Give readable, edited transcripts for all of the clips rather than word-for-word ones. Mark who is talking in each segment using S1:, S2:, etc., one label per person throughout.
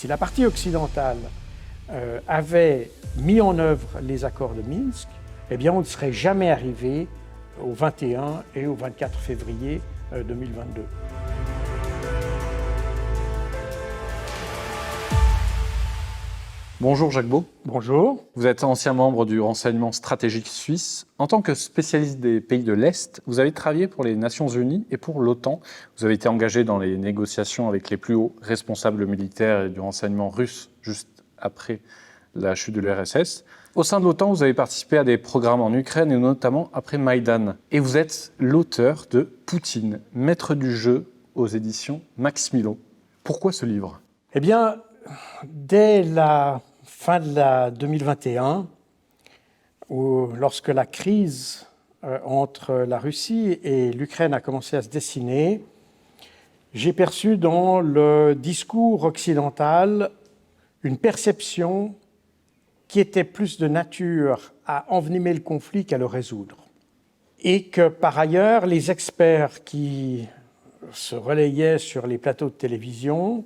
S1: Si la partie occidentale avait mis en œuvre les accords de Minsk, eh bien on ne serait jamais arrivé au 21 et au 24 février 2022.
S2: Bonjour Jacques Beau.
S1: Bonjour.
S2: Vous êtes ancien membre du renseignement stratégique suisse. En tant que spécialiste des pays de l'Est, vous avez travaillé pour les Nations Unies et pour l'OTAN. Vous avez été engagé dans les négociations avec les plus hauts responsables militaires et du renseignement russe juste après la chute de l'URSS. Au sein de l'OTAN, vous avez participé à des programmes en Ukraine et notamment après Maïdan. Et vous êtes l'auteur de Poutine, maître du jeu aux éditions Max Milo. Pourquoi ce livre ?
S1: Eh bien, dès la fin de la 2021, lorsque la crise entre la Russie et l'Ukraine a commencé à se dessiner, j'ai perçu dans le discours occidental une perception qui était plus de nature à envenimer le conflit qu'à le résoudre. Et que par ailleurs, les experts qui se relayaient sur les plateaux de télévision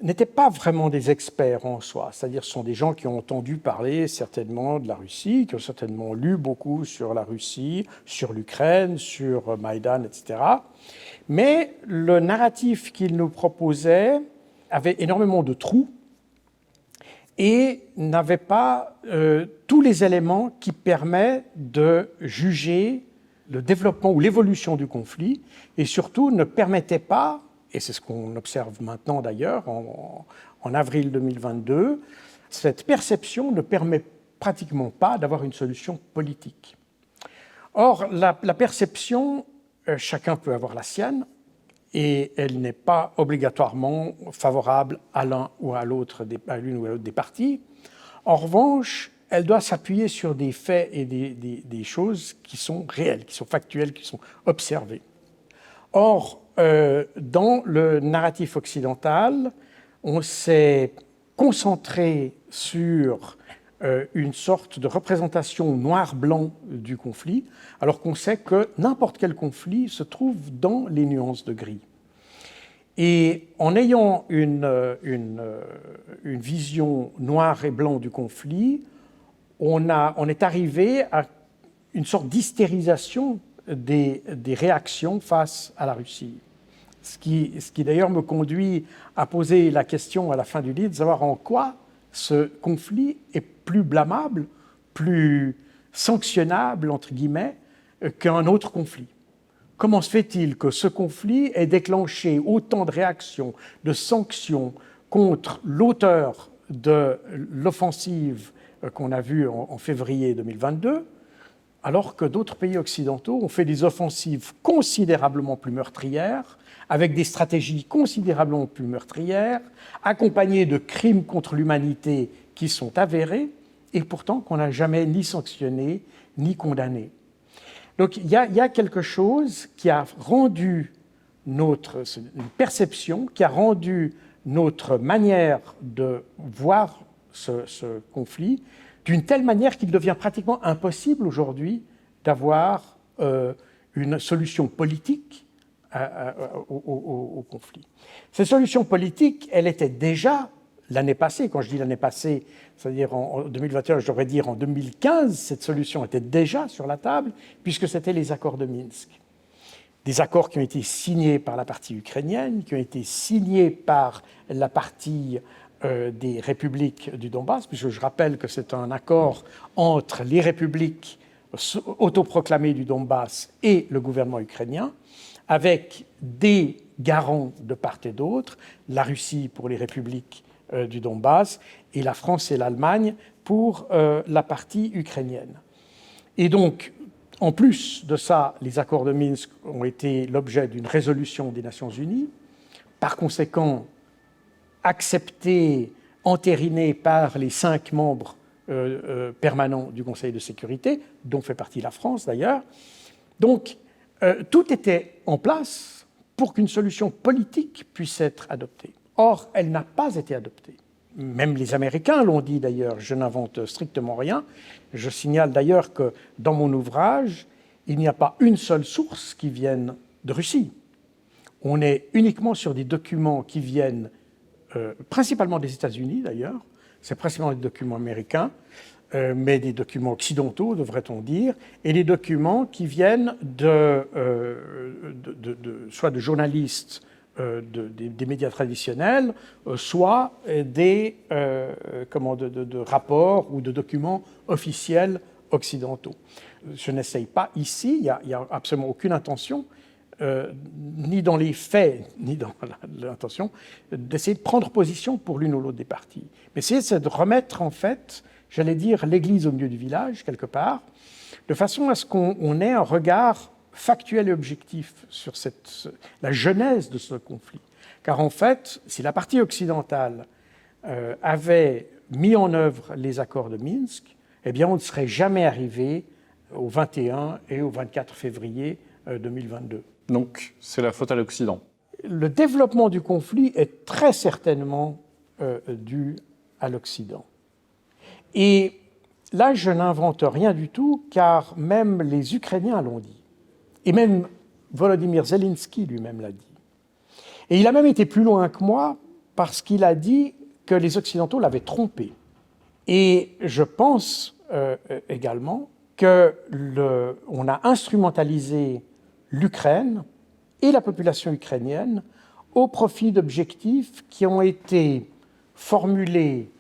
S1: n'étaient pas vraiment des experts en soi, c'est-à-dire ce sont des gens qui ont entendu parler certainement de la Russie, qui ont certainement lu beaucoup sur la Russie, sur l'Ukraine, sur Maïdan, etc. Mais le narratif qu'ils nous proposaient avait énormément de trous et n'avait pas tous les éléments qui permettent de juger le développement ou l'évolution du conflit, et surtout ne permettait pas, et c'est ce qu'on observe maintenant d'ailleurs, en avril 2022, cette perception ne permet pratiquement pas d'avoir une solution politique. Or, la perception, chacun peut avoir la sienne, et elle n'est pas obligatoirement favorable à l'un ou à l'autre, à l'une ou à l'autre des parties. En revanche, elle doit s'appuyer sur des faits et des choses qui sont réelles, qui sont factuelles, qui sont observées. Or, dans le narratif occidental, on s'est concentré sur une sorte de représentation noir-blanc du conflit, alors qu'on sait que n'importe quel conflit se trouve dans les nuances de gris. Et en ayant une vision noir et blanc du conflit, on est arrivé à une sorte d'hystérisation des réactions face à la Russie. Ce qui d'ailleurs me conduit à poser la question à la fin du livre, de savoir en quoi ce conflit est plus blâmable, plus sanctionnable, entre guillemets, qu'un autre conflit. Comment se fait-il que ce conflit ait déclenché autant de réactions, de sanctions contre l'auteur de l'offensive qu'on a vue en février 2022, alors que d'autres pays occidentaux ont fait des offensives considérablement plus meurtrières, avec des stratégies considérablement plus meurtrières, accompagnées de crimes contre l'humanité qui sont avérés, et pourtant qu'on n'a jamais ni sanctionné, ni condamné. Donc il y a quelque chose qui a rendu une perception, qui a rendu notre manière de voir ce conflit d'une telle manière qu'il devient pratiquement impossible aujourd'hui d'avoir une solution politique au conflit. Cette solution politique, elle était déjà l'année passée. Quand je dis l'année passée, c'est-à-dire en 2021, je devrais dire en 2015, cette solution était déjà sur la table, puisque c'était les accords de Minsk. Des accords qui ont été signés par la partie ukrainienne, qui ont été signés par la partie des républiques du Donbass, puisque je rappelle que c'est un accord entre les républiques autoproclamées du Donbass et le gouvernement ukrainien, avec des garants de part et d'autre, la Russie pour les républiques du Donbass et la France et l'Allemagne pour la partie ukrainienne. Et donc, en plus de ça, les accords de Minsk ont été l'objet d'une résolution des Nations Unies, par conséquent acceptés, entérinés par les 5 membres permanents du Conseil de sécurité, dont fait partie la France d'ailleurs. Donc, tout était en place pour qu'une solution politique puisse être adoptée. Or, elle n'a pas été adoptée. Même les Américains l'ont dit d'ailleurs, je n'invente strictement rien. Je signale d'ailleurs que dans mon ouvrage, il n'y a pas une seule source qui vienne de Russie. On est uniquement sur des documents qui viennent principalement des États-Unis d'ailleurs, c'est principalement des documents américains, mais des documents occidentaux, devrait-on dire, et des documents qui viennent soit de journalistes des médias traditionnels, soit de rapports ou de documents officiels occidentaux. Je n'essaye pas ici, il n'y a absolument aucune intention, ni dans les faits, ni dans l'intention, d'essayer de prendre position pour l'une ou l'autre des parties. Mais c'est de remettre, en fait, j'allais dire, l'église au milieu du village, quelque part, de façon à ce qu'on ait un regard factuel et objectif sur la genèse de ce conflit. Car en fait, si la partie occidentale avait mis en œuvre les accords de Minsk, eh bien, on ne serait jamais arrivé au 21 et au 24 février 2022.
S2: Donc, c'est la faute à l'Occident.
S1: Le développement du conflit est très certainement dû à l'Occident. Et là, je n'invente rien du tout, car même les Ukrainiens l'ont dit. Et même Volodymyr Zelensky lui-même l'a dit. Et il a même été plus loin que moi, parce qu'il a dit que les Occidentaux l'avaient trompé. Et je pense également qu'on a instrumentalisé l'Ukraine et la population ukrainienne au profit d'objectifs qui ont été formulés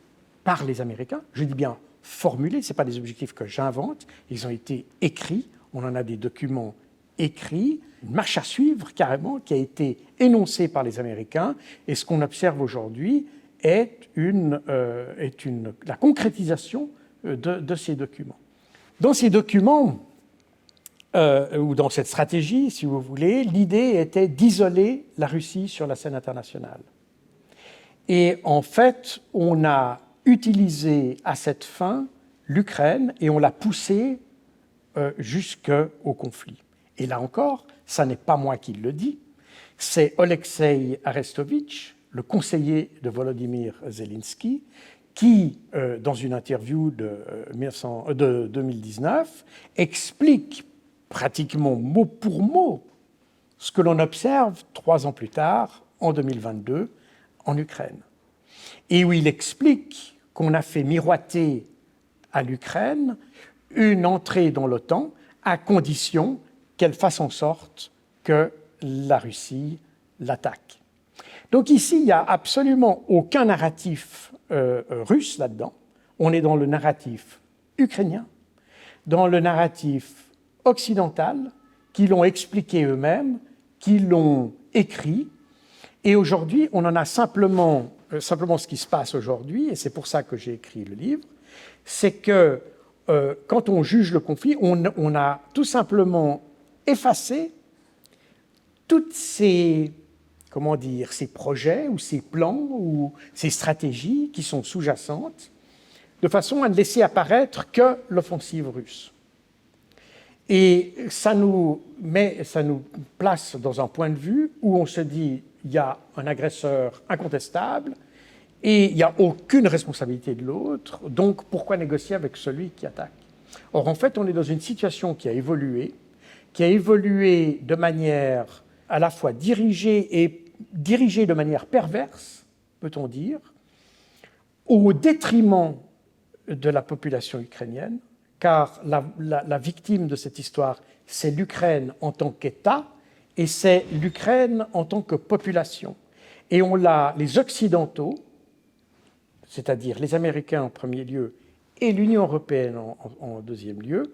S1: par les Américains. Je dis bien formulés, ce ne sont pas des objectifs que j'invente, ils ont été écrits, on en a des documents écrits, une marche à suivre carrément qui a été énoncée par les Américains, et ce qu'on observe aujourd'hui est la concrétisation de ces documents. Dans ces documents, ou dans cette stratégie, si vous voulez, l'idée était d'isoler la Russie sur la scène internationale. Et en fait, on a utilisé à cette fin l'Ukraine et on l'a poussée jusqu'au conflit. Et là encore, ça n'est pas moi qui le dis, c'est Oleksiy Arestovitch, le conseiller de Volodymyr Zelensky, qui, dans une interview de 2019, explique pratiquement mot pour mot ce que l'on observe 3 ans plus tard, en 2022, en Ukraine. Et où il explique qu'on a fait miroiter à l'Ukraine une entrée dans l'OTAN à condition qu'elle fasse en sorte que la Russie l'attaque. Donc ici, il n'y a absolument aucun narratif russe là-dedans. On est dans le narratif ukrainien, dans le narratif occidental, qui l'ont expliqué eux-mêmes, qui l'ont écrit. Et aujourd'hui, on en a simplement ce qui se passe aujourd'hui, et c'est pour ça que j'ai écrit le livre, c'est que quand on juge le conflit, on a tout simplement effacé toutes ces projets ou ces plans ou ces stratégies qui sont sous-jacentes, de façon à ne laisser apparaître que l'offensive russe. Et ça nous place dans un point de vue où on se dit il y a un agresseur incontestable et il n'y a aucune responsabilité de l'autre, donc pourquoi négocier avec celui qui attaque? Or, en fait, on est dans une situation qui a évolué de manière à la fois dirigée de manière perverse, peut-on dire, au détriment de la population ukrainienne, car la victime de cette histoire, c'est l'Ukraine en tant qu'État et c'est l'Ukraine en tant que population. Et les Occidentaux, c'est-à-dire les Américains en premier lieu et l'Union européenne en deuxième lieu,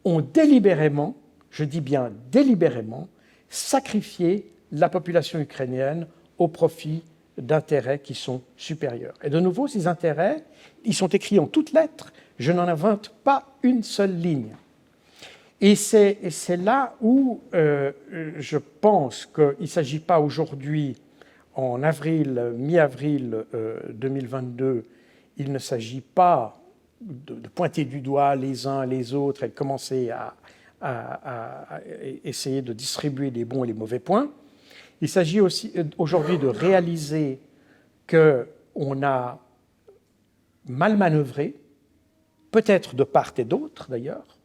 S1: ont délibérément, je dis bien délibérément, sacrifié la population ukrainienne au profit d'intérêts qui sont supérieurs. Et de nouveau, ces intérêts, ils sont écrits en toutes lettres. Je n'en invente pas une seule ligne. Et c'est là où je pense qu'il ne s'agit pas aujourd'hui, en mi-avril 2022, il ne s'agit pas de pointer du doigt les uns les autres et de commencer à essayer de distribuer les bons et les mauvais points. Il s'agit aussi aujourd'hui de réaliser qu'on a mal manœuvré, peut-être de part et d'autre d'ailleurs,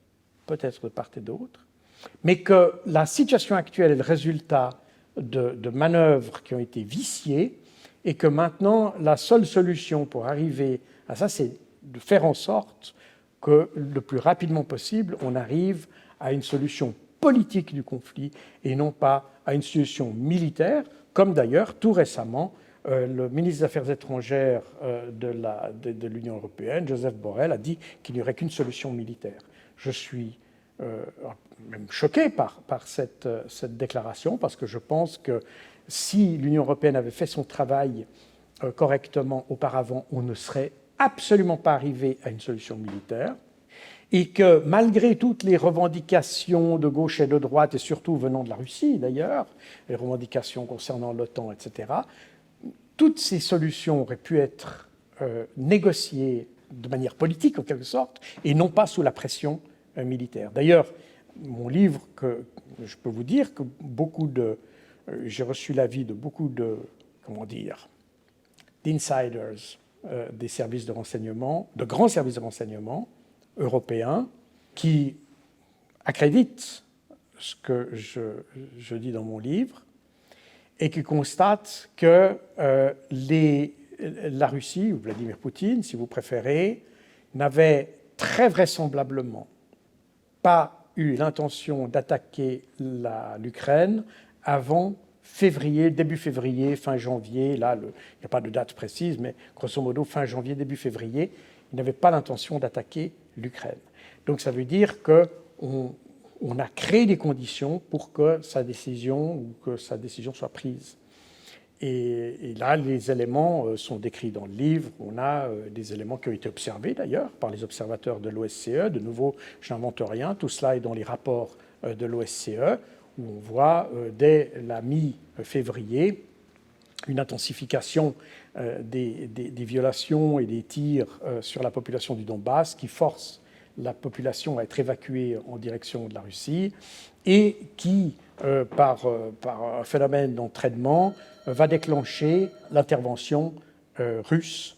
S1: mais que la situation actuelle est le résultat de manœuvres qui ont été viciées et que maintenant, la seule solution pour arriver à ça, c'est de faire en sorte que le plus rapidement possible, on arrive à une solution politique du conflit et non pas à une solution militaire, comme d'ailleurs tout récemment le ministre des Affaires étrangères de l'Union européenne, Joseph Borrell, a dit qu'il n'y aurait qu'une solution militaire. Je suis même choqué par cette déclaration, parce que je pense que si l'Union européenne avait fait son travail correctement auparavant, on ne serait absolument pas arrivé à une solution militaire, et que malgré toutes les revendications de gauche et de droite, et surtout venant de la Russie d'ailleurs, les revendications concernant l'OTAN, etc., toutes ces solutions auraient pu être négociées de manière politique en quelque sorte, et non pas sous la pression militaire. D'ailleurs, mon livre, que je peux vous dire que j'ai reçu l'avis de beaucoup d'insiders des services de renseignement, de grands services de renseignement européens, qui accréditent ce que je dis dans mon livre et qui constatent que la Russie, ou Vladimir Poutine, si vous préférez, n'avait très vraisemblablement pas eu l'intention d'attaquer l'Ukraine avant février, début février, fin janvier. Là, il n'y a pas de date précise, mais grosso modo, fin janvier, début février, il n'avait pas l'intention d'attaquer l'Ukraine. Donc ça veut dire qu'on a créé des conditions pour que sa décision soit prise. Et là, les éléments sont décrits dans le livre. On a des éléments qui ont été observés d'ailleurs par les observateurs de l'OSCE. De nouveau, je n'invente rien. Tout cela est dans les rapports de l'OSCE, où on voit dès la mi-février une intensification des violations et des tirs sur la population du Donbass qui force la population à être évacuée en direction de la Russie et qui, par un phénomène d'entraînement, va déclencher l'intervention russe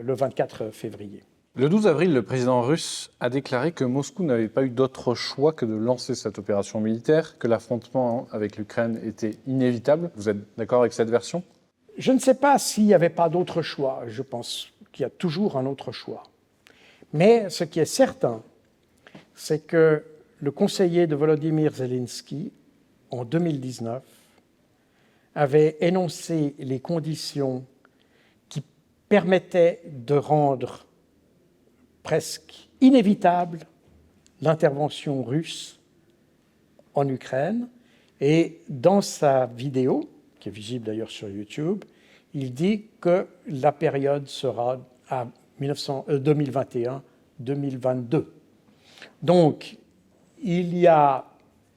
S1: le 24 février.
S2: Le 12 avril, le président russe a déclaré que Moscou n'avait pas eu d'autre choix que de lancer cette opération militaire, que l'affrontement avec l'Ukraine était inévitable. Vous êtes d'accord avec cette version ?
S1: Je ne sais pas s'il n'y avait pas d'autre choix. Je pense qu'il y a toujours un autre choix. Mais ce qui est certain, c'est que le conseiller de Volodymyr Zelensky, en 2019, avait énoncé les conditions qui permettaient de rendre presque inévitable l'intervention russe en Ukraine. Et dans sa vidéo, qui est visible d'ailleurs sur YouTube, il dit que la période sera à 2021-2022. Donc, il y a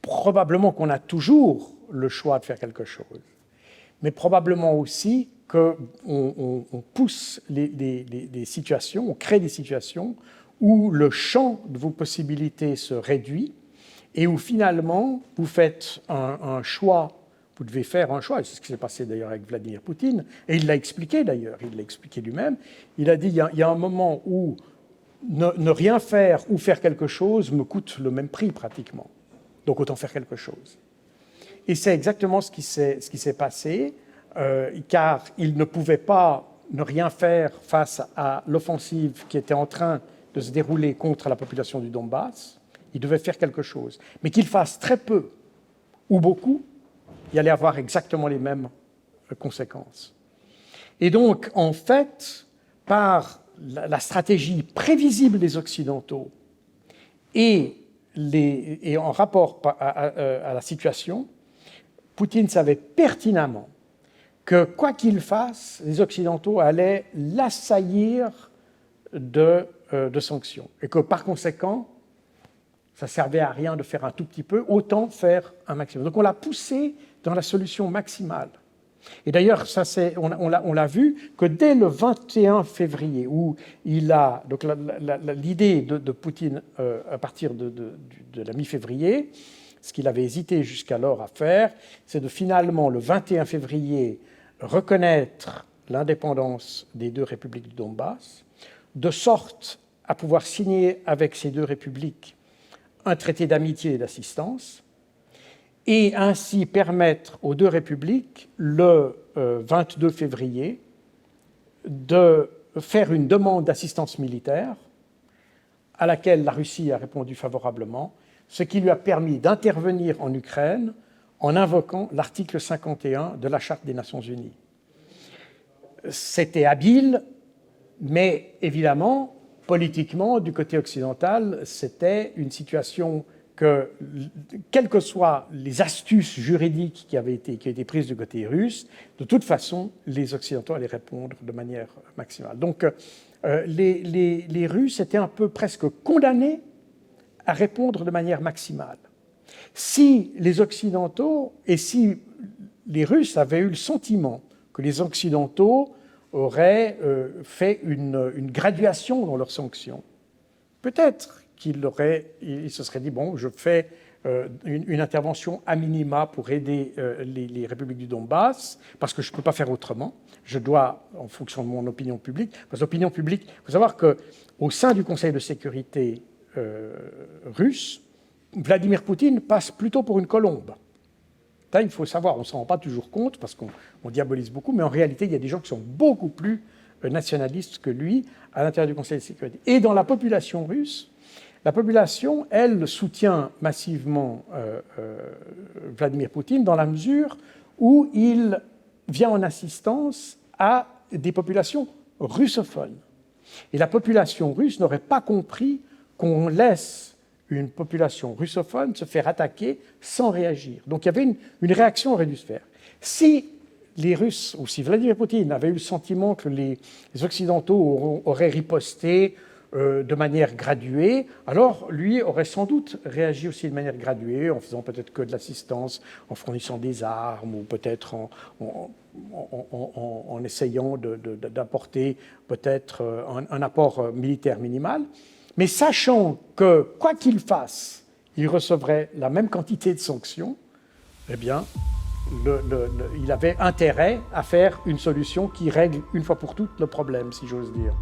S1: probablement qu'on a toujours le choix de faire quelque chose, mais probablement aussi qu'on pousse des situations, on crée des situations où le champ de vos possibilités se réduit et où finalement vous faites un choix. Vous devez faire un choix, et c'est ce qui s'est passé d'ailleurs avec Vladimir Poutine, et il l'a expliqué d'ailleurs, il l'a expliqué lui-même. Il a dit il y a un moment où ne rien faire ou faire quelque chose me coûte le même prix pratiquement. Donc autant faire quelque chose. Et c'est exactement ce qui s'est passé, car il ne pouvait pas ne rien faire face à l'offensive qui était en train de se dérouler contre la population du Donbass. Il devait faire quelque chose. Mais qu'il fasse très peu ou beaucoup, il allait avoir exactement les mêmes conséquences. Et donc, en fait, par la stratégie prévisible des Occidentaux et en rapport à la situation, Poutine savait pertinemment que, quoi qu'il fasse, les Occidentaux allaient l'assaillir de sanctions. Et que, par conséquent, ça ne servait à rien de faire un tout petit peu, autant faire un maximum. Donc on l'a poussé dans la solution maximale. Et d'ailleurs, on l'a vu que dès le 21 février, où il a donc l'idée de Poutine à partir de la mi-février, ce qu'il avait hésité jusqu'alors à faire, c'est de finalement, le 21 février, reconnaître l'indépendance des deux républiques du Donbass, de sorte à pouvoir signer avec ces deux républiques un traité d'amitié et d'assistance, et ainsi permettre aux deux républiques, le 22 février, de faire une demande d'assistance militaire à laquelle la Russie a répondu favorablement, ce qui lui a permis d'intervenir en Ukraine en invoquant l'article 51 de la Charte des Nations Unies. C'était habile, mais évidemment, politiquement, du côté occidental, c'était une situation que, quelles que soient les astuces juridiques qui avaient été prises du côté russe, de toute façon, les Occidentaux allaient répondre de manière maximale. Donc, les Russes étaient un peu presque condamnés à répondre de manière maximale. Si les Occidentaux et si les Russes avaient eu le sentiment que les Occidentaux auraient fait une graduation dans leurs sanctions, peut-être qu'ils se seraient dit, bon, je fais une intervention à minima pour aider les républiques du Donbass, parce que je ne peux pas faire autrement. Je dois, en fonction de mon opinion publique, parce que l'opinion publique, il faut savoir qu'au sein du Conseil de sécurité russe, Vladimir Poutine passe plutôt pour une colombe. Ça, il faut savoir, on ne s'en rend pas toujours compte, parce qu'on diabolise beaucoup, mais en réalité, il y a des gens qui sont beaucoup plus nationalistes que lui à l'intérieur du Conseil de sécurité. Et dans la population russe, la population, elle, soutient massivement Vladimir Poutine dans la mesure où il vient en assistance à des populations russophones. Et la population russe n'aurait pas compris qu'on laisse une population russophone se faire attaquer sans réagir. Donc il y avait une réaction aurait dû se faire. Si les Russes, ou si Vladimir Poutine avait eu le sentiment que les Occidentaux auraient riposté de manière graduée, alors lui aurait sans doute réagi aussi de manière graduée, en faisant peut-être que de l'assistance, en fournissant des armes, ou peut-être en essayant d'apporter peut-être un apport militaire minimal. Mais sachant que, quoi qu'il fasse, il recevrait la même quantité de sanctions, eh bien, il avait intérêt à faire une solution qui règle une fois pour toutes le problème, si j'ose dire.